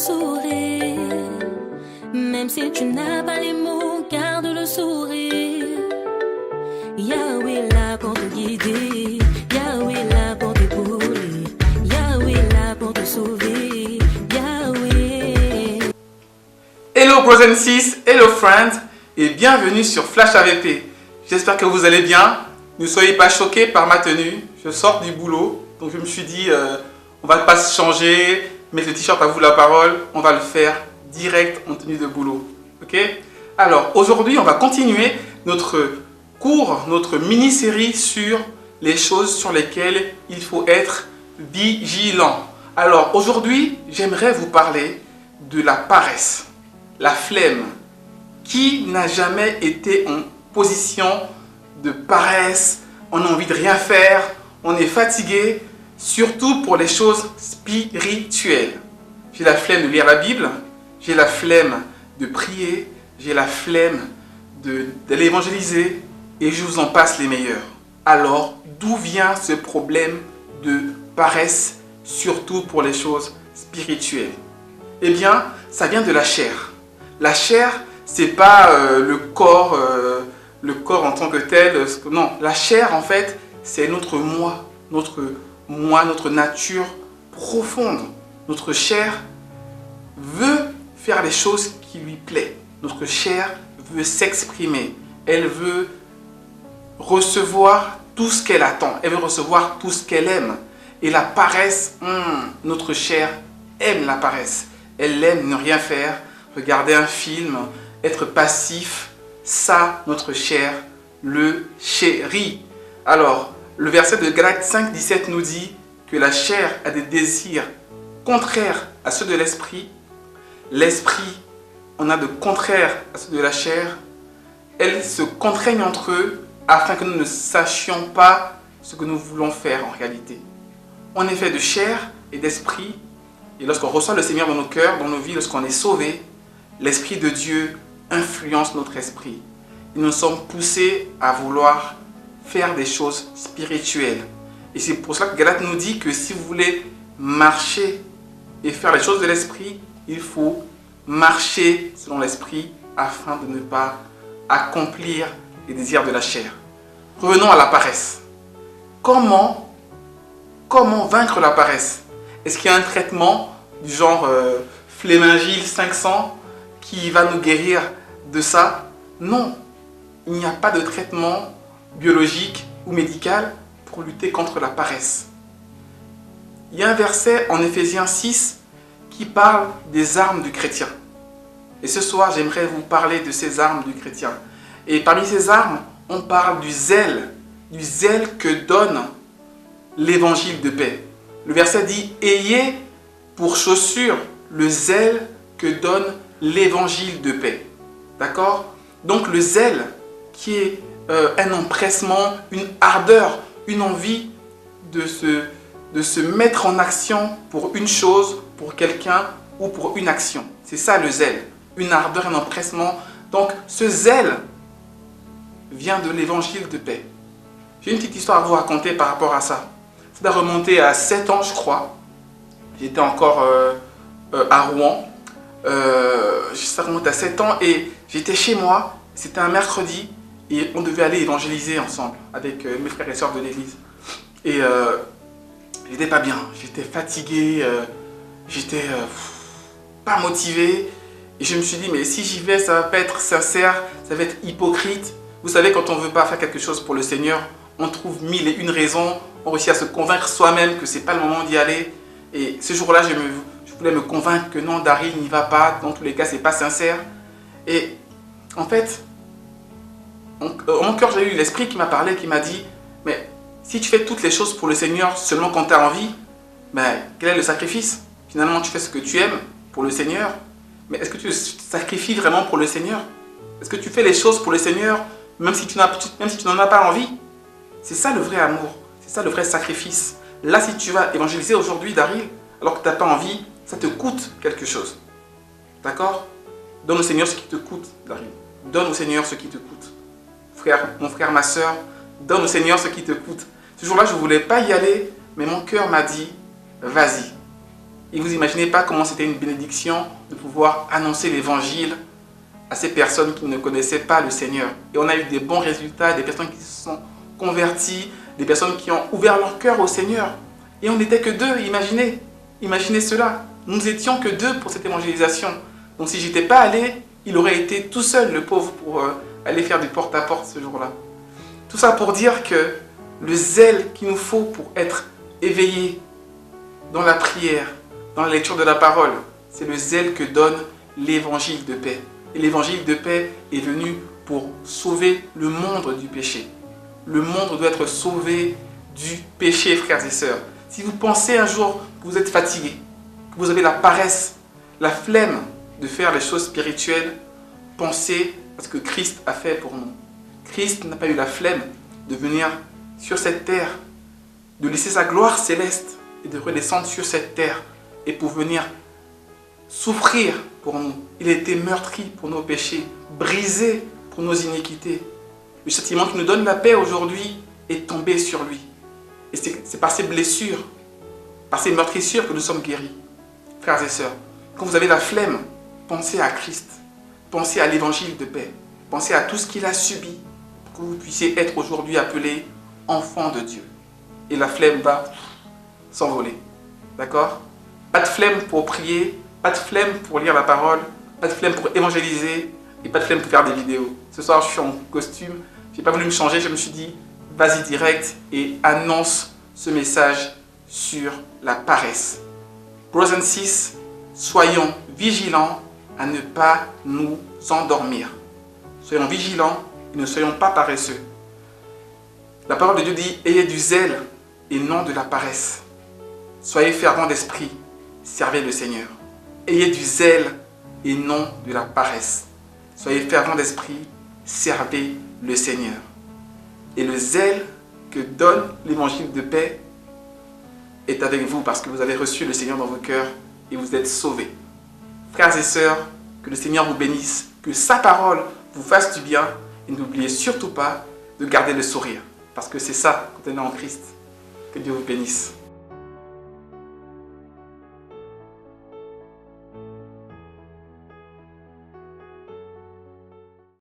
sourire. Même si tu n'as pas les mots, garde le sourire. Yahweh là pour te guider, Yahweh là pour t'épauler, Yahweh là pour te sauver, Yahweh. Hello brothers and sisters, hello friends et bienvenue sur Flash AVP. J'espère que vous allez bien. Ne soyez pas choqués par ma tenue. Je sors du boulot, donc je me suis dit on va pas se changer, mettre le t-shirt à vous la parole, on va le faire direct en tenue de boulot. Ok? Alors aujourd'hui on va continuer notre cours, notre mini-série sur les choses sur lesquelles il faut être vigilant. Alors aujourd'hui j'aimerais vous parler de la paresse, la flemme. Qui n'a jamais été en position de paresse? On a envie de rien faire, on est fatigué, surtout pour les choses spirituelles. J'ai la flemme de lire la Bible, j'ai la flemme de prier, j'ai la flemme d'aller évangéliser et je vous en passe les meilleurs. Alors, d'où vient ce problème de paresse, surtout pour les choses spirituelles? Eh bien, ça vient de la chair. La chair, c'est pas le corps en tant que tel. Non, la chair, en fait, c'est notre moi, notre nature profonde. Notre chair veut faire les choses qui lui plaisent. Notre chair veut s'exprimer. Elle veut recevoir tout ce qu'elle attend. Elle veut recevoir tout ce qu'elle aime. Et la paresse, notre chair aime la paresse. Elle aime ne rien faire, regarder un film, être passif. Ça, notre chair le chérit. Alors, le verset de Galates 5, 17 nous dit que la chair a des désirs contraires à ceux de l'esprit. L'esprit en a de contraires à ceux de la chair. Elles se contraignent entre eux afin que nous ne sachions pas ce que nous voulons faire en réalité. On est fait de chair et d'esprit. Et lorsqu'on reçoit le Seigneur dans nos cœurs, dans nos vies, lorsqu'on est sauvé, l'Esprit de Dieu influence notre esprit. Et nous sommes poussés à vouloir faire des choses spirituelles. Et c'est pour cela que Galates nous dit que si vous voulez marcher et faire les choses de l'esprit, il faut marcher selon l'esprit afin de ne pas accomplir les désirs de la chair. Revenons à la paresse. Comment vaincre la paresse? Est-ce qu'il y a un traitement du genre Flémingil 500 qui va nous guérir de ça? Non, il n'y a pas de traitement biologique ou médical pour lutter contre la paresse. Il y a un verset en Éphésiens 6 qui parle des armes du chrétien. Et ce soir, j'aimerais vous parler de ces armes du chrétien. Et parmi ces armes, on parle du zèle que donne l'évangile de paix. Le verset dit « Ayez pour chaussure le zèle que donne l'évangile de paix. » D'accord? Donc le zèle qui est un empressement, une ardeur, une envie de se mettre en action pour une chose, pour quelqu'un ou pour une action. C'est ça le zèle. Une ardeur, un empressement. Donc ce zèle vient de l'évangile de paix. J'ai une petite histoire à vous raconter par rapport à ça. Ça doit remonter à 7 ans, je crois. J'étais encore à Rouen. Ça remonte à 7 ans et j'étais chez moi. C'était un mercredi et on devait aller évangéliser ensemble avec mes frères et sœurs de l'église. Et j'étais pas bien. J'étais fatigué. J'étais pas motivé. Et je me suis dit, mais si j'y vais, ça va pas être sincère. Ça va être hypocrite. Vous savez, quand on veut pas faire quelque chose pour le Seigneur, on trouve 1001 raisons. On réussit à se convaincre soi-même que c'est pas le moment d'y aller. Et ce jour-là, je voulais me convaincre que non, Daryl n'y va pas. Dans tous les cas, c'est pas sincère. Et en fait, dans mon cœur, j'ai eu l'esprit qui m'a parlé, qui m'a dit, mais si tu fais toutes les choses pour le Seigneur seulement quand tu as envie, ben, quel est le sacrifice? Finalement, tu fais ce que tu aimes pour le Seigneur. Mais est-ce que tu sacrifies vraiment pour le Seigneur? Est-ce que tu fais les choses pour le Seigneur même si tu n'en as pas envie? C'est ça le vrai amour. C'est ça le vrai sacrifice. Là, si tu vas évangéliser aujourd'hui, Daryl, alors que tu n'as pas envie, ça te coûte quelque chose. D'accord? Donne au Seigneur ce qui te coûte, Daryl. Donne au Seigneur ce qui te coûte. Mon frère, ma soeur, donne au Seigneur ce qui te coûte. Ce jour-là, je ne voulais pas y aller, mais mon cœur m'a dit, vas-y. Et vous imaginez pas comment c'était une bénédiction de pouvoir annoncer l'évangile à ces personnes qui ne connaissaient pas le Seigneur. Et on a eu des bons résultats, des personnes qui se sont converties, des personnes qui ont ouvert leur cœur au Seigneur. Et on n'était que deux, imaginez. Imaginez cela. Nous étions que deux pour cette évangélisation. Donc si j'étais pas allé, il aurait été tout seul, le pauvre, pour aller faire du porte-à-porte ce jour-là. Tout ça pour dire que le zèle qu'il nous faut pour être éveillé dans la prière, dans la lecture de la parole, c'est le zèle que donne l'évangile de paix. Et l'évangile de paix est venu pour sauver le monde du péché. Le monde doit être sauvé du péché, frères et sœurs. Si vous pensez un jour que vous êtes fatigué, que vous avez la paresse, la flemme de faire les choses spirituelles, pensez à ce que Christ a fait pour nous. Christ n'a pas eu la flemme de venir sur cette terre, de laisser sa gloire céleste et de redescendre sur cette terre et pour venir souffrir pour nous. Il a été meurtri pour nos péchés, brisé pour nos iniquités. Le châtiment qui nous donne la paix aujourd'hui est tombé sur lui. Et c'est par ces blessures, par ces meurtrissures que nous sommes guéris. Frères et sœurs, quand vous avez la flemme, pensez à Christ. Pensez à l'évangile de paix. Pensez à tout ce qu'il a subi pour que vous puissiez être aujourd'hui appelés enfants de Dieu. Et la flemme va s'envoler. D'accord? Pas de flemme pour prier, pas de flemme pour lire la parole, pas de flemme pour évangéliser et pas de flemme pour faire des vidéos. Ce soir, je suis en costume. Je n'ai pas voulu me changer. Je me suis dit, vas-y direct et annonce ce message sur la paresse. Brothers and sisters, soyons vigilants à ne pas nous endormir. Soyons vigilants et ne soyons pas paresseux. La parole de Dieu dit, ayez du zèle et non de la paresse. Soyez fervents d'esprit, servez le Seigneur. Ayez du zèle et non de la paresse. Soyez fervents d'esprit, servez le Seigneur. Et le zèle que donne l'évangile de paix est avec vous parce que vous avez reçu le Seigneur dans vos cœurs et vous êtes sauvés. Frères et sœurs, que le Seigneur vous bénisse, que sa parole vous fasse du bien et n'oubliez surtout pas de garder le sourire parce que c'est ça quand on est en Christ. Que Dieu vous bénisse.